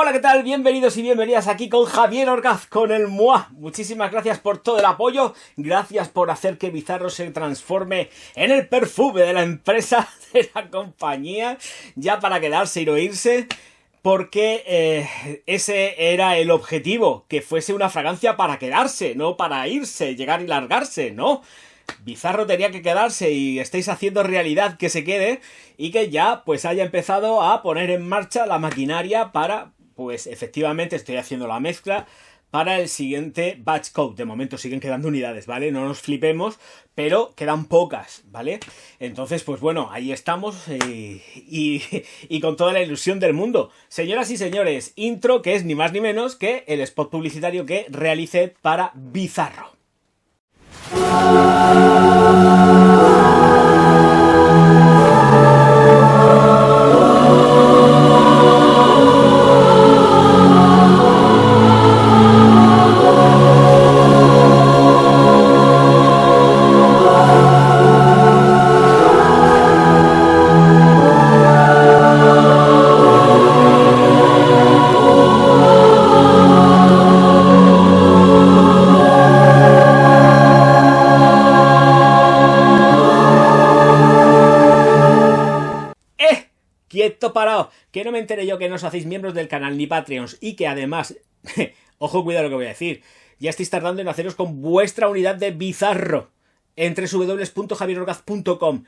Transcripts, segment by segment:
Hola, ¿qué tal? Bienvenidos y bienvenidas aquí con Javier Orgaz, con el MUA. Muchísimas gracias por todo el apoyo, gracias por hacer que Bizarro se transforme en el perfume de la empresa, de la compañía, ya para quedarse y no irse, porque ese era el objetivo, que fuese una fragancia para quedarse, no para irse, llegar y largarse, ¿no? Bizarro tenía que quedarse y estáis haciendo realidad que se quede y que ya pues haya empezado a poner en marcha la maquinaria para, pues efectivamente estoy haciendo la mezcla para el siguiente batch code. De momento siguen quedando unidades, ¿vale? No nos flipemos, pero quedan pocas, ¿vale? Entonces, pues bueno, ahí estamos y con toda la ilusión del mundo. Señoras y señores, intro que es ni más ni menos que el spot publicitario que realicé para Bizarro. Quieto parado, que no me entere yo que no os hacéis miembros del canal ni Patreons y que además, ojo, cuidado lo que voy a decir, ya estáis tardando en haceros con vuestra unidad de Bizarro en www.javierorgaz.com,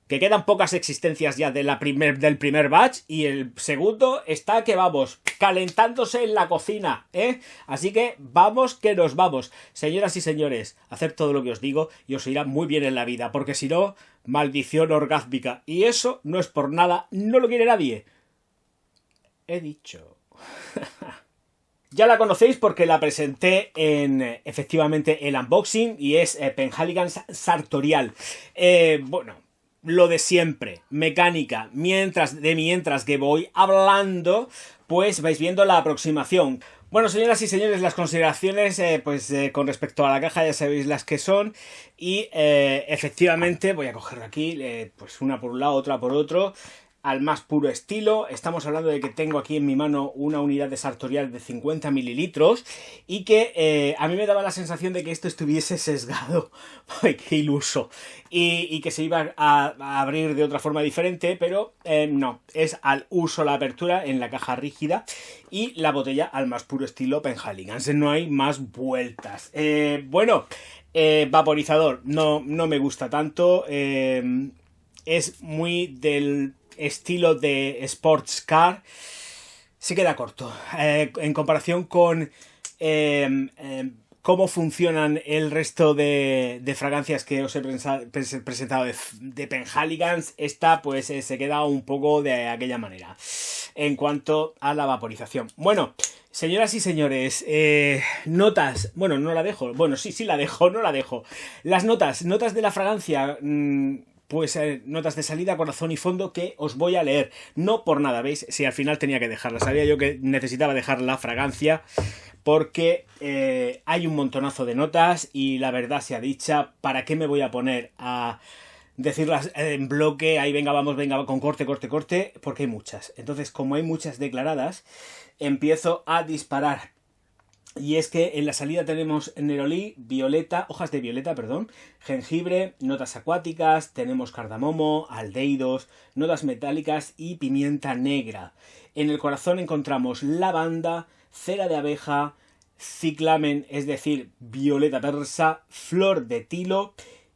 que quedan pocas existencias ya del primer batch y el segundo está que vamos, calentándose en la cocina, ¿eh? Así que vamos que nos vamos. Señoras y señores, haced todo lo que os digo y os irá muy bien en la vida, porque si no, maldición orgázmica. Y eso no es por nada, no lo quiere nadie. He dicho. Ya la conocéis porque la presenté en, efectivamente, el unboxing y es Penhaligon's Sartorial. Bueno, lo de siempre, mecánica, mientras que voy hablando, pues vais viendo la aproximación. Bueno, señoras y señores, las consideraciones con respecto a la caja ya sabéis las que son y efectivamente voy a cogerlo aquí, pues una por un lado, otra por otro, al más puro estilo. Estamos hablando de que tengo aquí en mi mano una unidad de Sartorial de 50 mililitros y que a mí me daba la sensación de que esto estuviese sesgado. ¡Ay, qué iluso! Y que se iba a abrir de otra forma diferente, pero no, es al uso la apertura en la caja rígida y la botella al más puro estilo Penhaligon's. No hay más vueltas. Bueno, vaporizador, no me gusta tanto. Es muy del estilo de sports car, se queda corto en comparación con cómo funcionan el resto de fragancias que os he presentado de Penhaligon's. Esta pues se queda un poco de aquella manera en cuanto a la vaporización. Bueno, señoras y señores, notas, bueno, no la dejo, bueno, sí la dejo, no la dejo. Las notas de la fragancia, pues notas de salida, corazón y fondo que os voy a leer. No por nada, ¿veis? Si al final tenía que dejarla. Sabía yo que necesitaba dejar la fragancia porque hay un montonazo de notas y la verdad sea dicha, ¿para qué me voy a poner a decirlas en bloque? Ahí venga, con corte, porque hay muchas. Entonces, como hay muchas declaradas, empiezo a disparar. Y es que en la salida tenemos nerolí, hojas de violeta, jengibre, notas acuáticas, tenemos cardamomo, aldehídos, notas metálicas y pimienta negra. En el corazón encontramos lavanda, cera de abeja, ciclamen, es decir, violeta persa, flor de tilo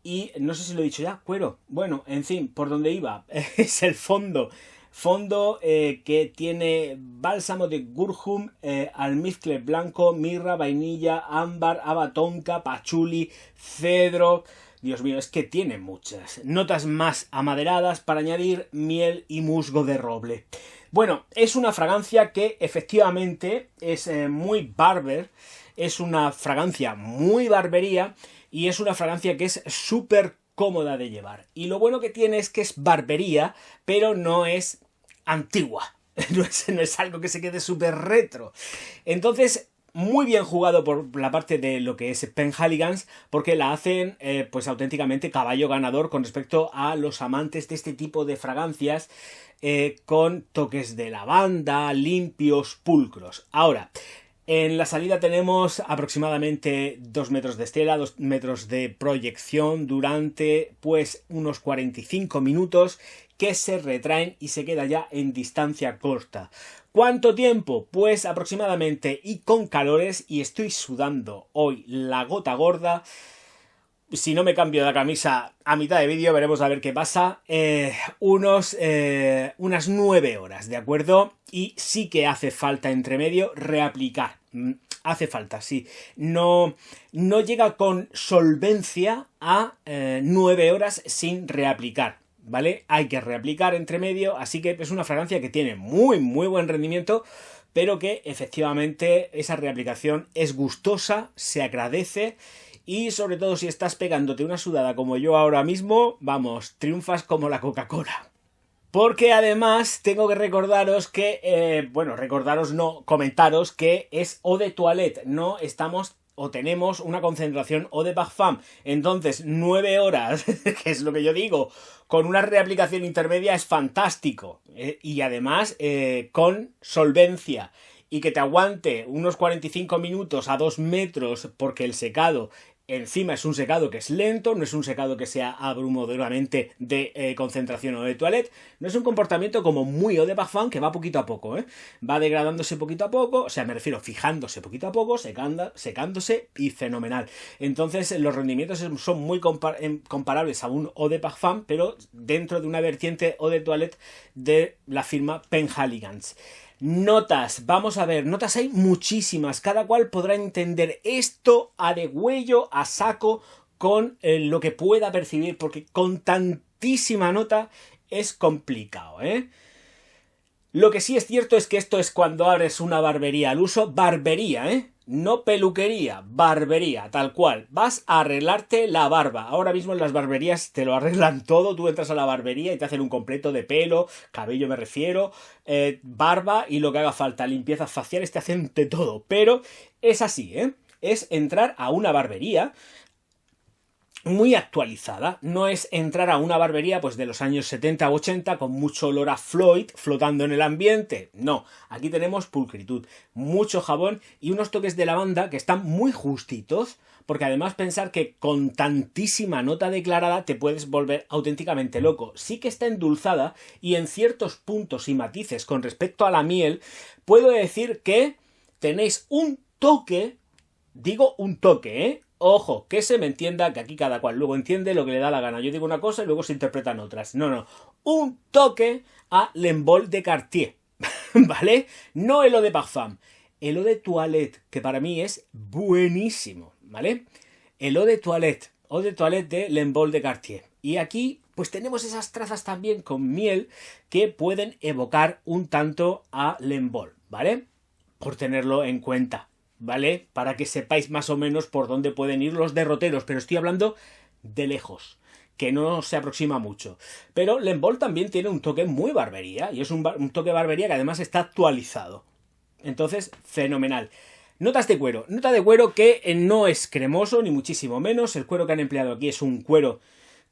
y, no sé si lo he dicho ya, cuero. Bueno, en fin, por donde iba, es el fondo que tiene bálsamo de gurjum, almizcle blanco, mirra, vainilla, ámbar, haba tonka, pachuli, cedro. Dios mío, es que tiene muchas notas más amaderadas para añadir miel y musgo de roble. Bueno, es una fragancia que efectivamente es muy barber, es una fragancia muy barbería y es una fragancia que es súper cómoda de llevar. Y lo bueno que tiene es que es barbería, pero no es antigua. No es algo que se quede súper retro. Entonces, muy bien jugado por la parte de lo que es Penhaligon's, porque la hacen pues auténticamente caballo ganador con respecto a los amantes de este tipo de fragancias, con toques de lavanda, limpios, pulcros. Ahora, en la salida tenemos aproximadamente 2 metros de estela, 2 metros de proyección durante pues unos 45 minutos que se retraen y se queda ya en distancia corta. ¿Cuánto tiempo? Pues aproximadamente, y con calores, y estoy sudando hoy la gota gorda. Si no me cambio la camisa a mitad de vídeo, veremos a ver qué pasa. Unas 9 horas, ¿de acuerdo? Y sí que hace falta entre medio reaplicar. Hace falta, sí. No llega con solvencia a 9 horas sin reaplicar, ¿vale? Hay que reaplicar entre medio, así que es una fragancia que tiene muy buen rendimiento, pero que efectivamente esa reaplicación es gustosa, se agradece. Y sobre todo si estás pegándote una sudada como yo ahora mismo, vamos, triunfas como la Coca-Cola. Porque además tengo que recordaros que, comentaros que es eau de toilette, no estamos o tenemos una concentración eau de parfum. Entonces 9 horas, que es lo que yo digo, con una reaplicación intermedia es fantástico. Y además con solvencia. Y que te aguante unos 45 minutos a 2 metros porque el secado encima es un secado que es lento, no es un secado que sea abrumadoramente de concentración o de toilette, no es un comportamiento como muy eau de parfum que va poquito a poco, va degradándose poquito a poco, o sea, me refiero fijándose poquito a poco, secándose y fenomenal. Entonces los rendimientos son muy comparables a un eau de parfum, pero dentro de una vertiente eau de toilette de la firma Penhaligon's. Notas, vamos a ver, notas hay muchísimas, cada cual podrá entender esto a degüello, a saco, con lo que pueda percibir, porque con tantísima nota es complicado, Lo que sí es cierto es que esto es cuando abres una barbería al uso, barbería, no peluquería, barbería, tal cual. Vas a arreglarte la barba. Ahora mismo en las barberías te lo arreglan todo. Tú entras a la barbería y te hacen un completo de pelo, cabello me refiero, barba y lo que haga falta. Limpiezas faciales, te hacen de todo. Pero es así, es entrar a una barbería muy actualizada, no es entrar a una barbería pues de los años 70 o 80 con mucho olor a Floyd flotando en el ambiente. No, aquí tenemos pulcritud, mucho jabón y unos toques de lavanda que están muy justitos, porque además pensar que con tantísima nota declarada te puedes volver auténticamente loco. Sí que está endulzada y en ciertos puntos y matices con respecto a la miel puedo decir que tenéis un toque, digo un toque, Ojo, que se me entienda, que aquí cada cual luego entiende lo que le da la gana. Yo digo una cosa y luego se interpretan otras. No. Un toque a l'Envol de Cartier, ¿vale? No el eau de parfum. El eau de toilette, que para mí es buenísimo, ¿vale? El eau de toilette de l'Envol de Cartier. Y aquí, pues tenemos esas trazas también con miel que pueden evocar un tanto a l'Envol, ¿vale? Por tenerlo en cuenta, ¿vale? Para que sepáis más o menos por dónde pueden ir los derroteros, pero estoy hablando de lejos, que no se aproxima mucho. Pero l'Envol también tiene un toque muy barbería, y es un toque barbería que además está actualizado. Entonces, fenomenal. Notas de cuero. Nota de cuero que no es cremoso, ni muchísimo menos. El cuero que han empleado aquí es un cuero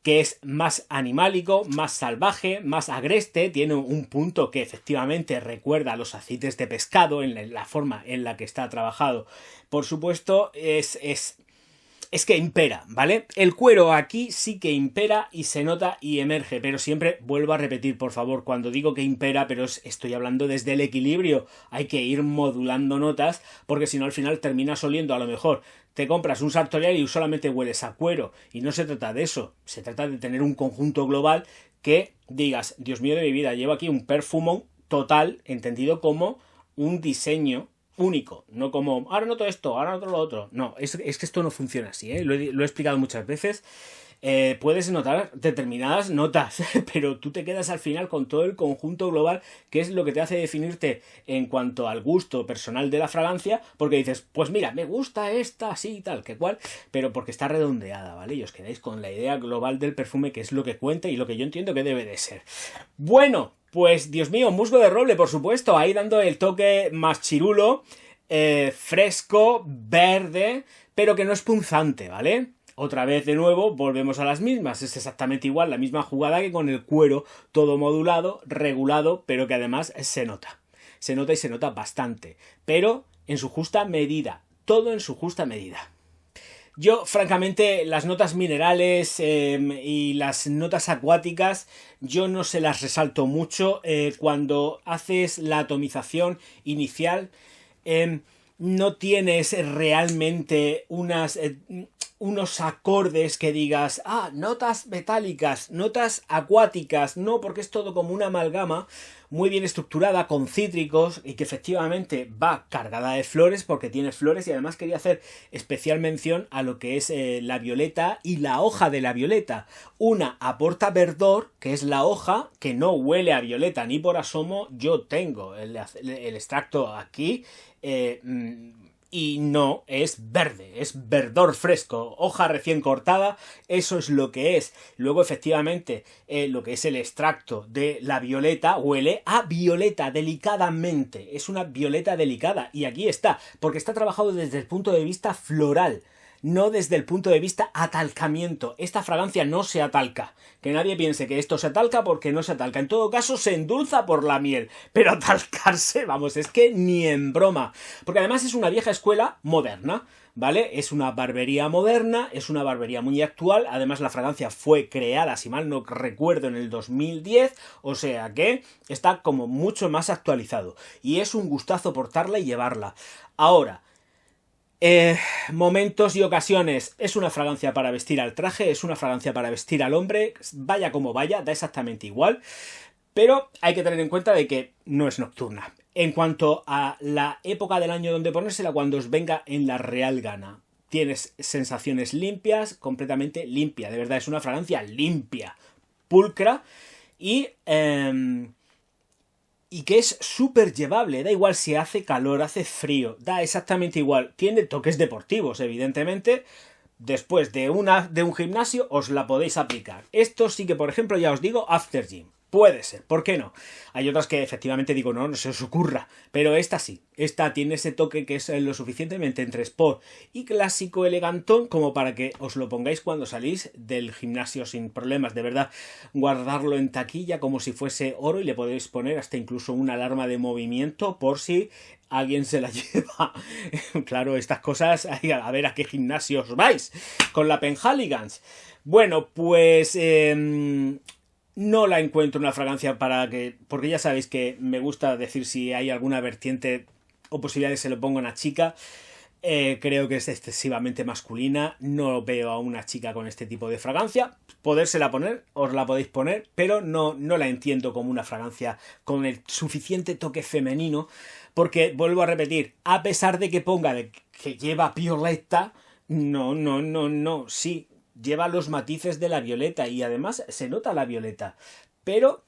que es más animálico, más salvaje, más agreste, tiene un punto que efectivamente recuerda a los aceites de pescado en la forma en la que está trabajado. Por supuesto, es que impera, ¿vale? El cuero aquí sí que impera y se nota y emerge, pero siempre vuelvo a repetir, por favor, cuando digo que impera, pero estoy hablando desde el equilibrio, hay que ir modulando notas, porque si no al final terminas oliendo, a lo mejor te compras un sartorial y solamente hueles a cuero, y no se trata de eso, se trata de tener un conjunto global que digas, Dios mío de mi vida, llevo aquí un perfumón total, entendido como un diseño único, no como ahora noto esto, ahora noto lo otro. No, es que esto no funciona así, lo he explicado muchas veces. Puedes notar determinadas notas, pero tú te quedas al final con todo el conjunto global, que es lo que te hace definirte en cuanto al gusto personal de la fragancia, porque dices, pues mira, me gusta esta, así y tal, que cual, pero porque está redondeada, ¿vale? Y os quedáis con la idea global del perfume, que es lo que cuenta y lo que yo entiendo que debe de ser. Bueno, pues Dios mío, musgo de roble, por supuesto, ahí dando el toque más chirulo. fresco, verde, pero que no es punzante, ¿vale? Otra vez de nuevo volvemos a las mismas, es exactamente igual, la misma jugada que con el cuero, todo modulado, regulado, pero que además se nota y se nota bastante, pero en su justa medida, todo en su justa medida. Yo, francamente, las notas minerales y las notas acuáticas, yo no se las resalto mucho. Cuando haces la atomización inicial, no tienes realmente unos acordes que digas, notas metálicas, notas acuáticas, no, porque es todo como una amalgama muy bien estructurada con cítricos y que efectivamente va cargada de flores porque tiene flores, y además quería hacer especial mención a lo que es la violeta y la hoja de la violeta. Una aporta verdor, que es la hoja, que no huele a violeta ni por asomo. Yo tengo el extracto aquí, y no es verde, es verdor fresco, hoja recién cortada, eso es lo que es. Luego, efectivamente, lo que es el extracto de la violeta huele a violeta delicadamente, es una violeta delicada, y aquí está, porque está trabajado desde el punto de vista floral, no desde el punto de vista atalcamiento. Esta fragancia no se atalca. Que nadie piense que esto se atalca, porque no se atalca. En todo caso, se endulza por la miel. Pero atalcarse, vamos, es que ni en broma. Porque además es una vieja escuela moderna, ¿vale? Es una barbería moderna, es una barbería muy actual. Además, la fragancia fue creada, si mal no recuerdo, en el 2010. O sea que está como mucho más actualizado. Y es un gustazo portarla y llevarla. Ahora, momentos y ocasiones, es una fragancia para vestir al traje, es una fragancia para vestir al hombre, vaya como vaya, da exactamente igual, pero hay que tener en cuenta de que no es nocturna. En cuanto a la época del año donde ponérsela, cuando os venga en la real gana. Tienes sensaciones limpias, completamente limpia, de verdad es una fragancia limpia, pulcra y que es súper llevable, da igual si hace calor, hace frío, da exactamente igual. Tiene toques deportivos, evidentemente. Después de un gimnasio os la podéis aplicar. Esto sí que, por ejemplo, ya os digo, after gym. Puede ser, ¿por qué no? Hay otras que efectivamente digo, no se os ocurra, pero esta sí, esta tiene ese toque que es lo suficientemente entre sport y clásico elegantón como para que os lo pongáis cuando salís del gimnasio sin problemas. De verdad, guardarlo en taquilla como si fuese oro, y le podéis poner hasta incluso una alarma de movimiento por si alguien se la lleva. Claro, estas cosas, a ver a qué gimnasios vais con la Penhaligon's. Bueno, pues no la encuentro una fragancia porque ya sabéis que me gusta decir si hay alguna vertiente o posibilidad de que se lo ponga a una chica. Creo que es excesivamente masculina. No veo a una chica con este tipo de fragancia. Podérsela poner, os la podéis poner, pero no la entiendo como una fragancia con el suficiente toque femenino, porque, vuelvo a repetir, a pesar de que ponga que lleva violeta, no, sí, lleva los matices de la violeta y además se nota la violeta, pero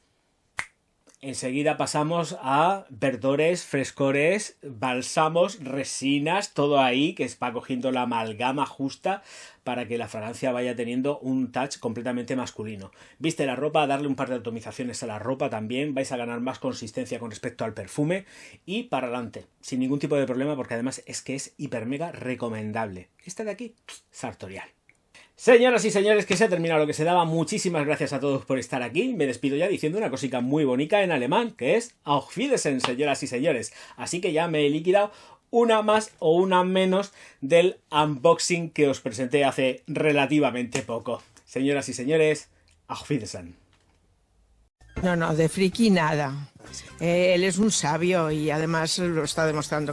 enseguida pasamos a verdores, frescores, bálsamos, resinas, todo ahí que va cogiendo la amalgama justa para que la fragancia vaya teniendo un touch completamente masculino. Viste la ropa, darle un par de atomizaciones a la ropa también, vais a ganar más consistencia con respecto al perfume y para adelante, sin ningún tipo de problema, porque además es que es hiper mega recomendable. Esta de aquí, sartorial. Señoras y señores, que se ha terminado lo que se daba. Muchísimas gracias a todos por estar aquí. Me despido ya diciendo una cosita muy bonita en alemán, que es Auf Wiedersehen, señoras y señores. Así que ya me he liquidado una más o una menos del unboxing que os presenté hace relativamente poco. Señoras y señores, Auf Wiedersehen. No, de friki nada. Él es un sabio y además lo está demostrando.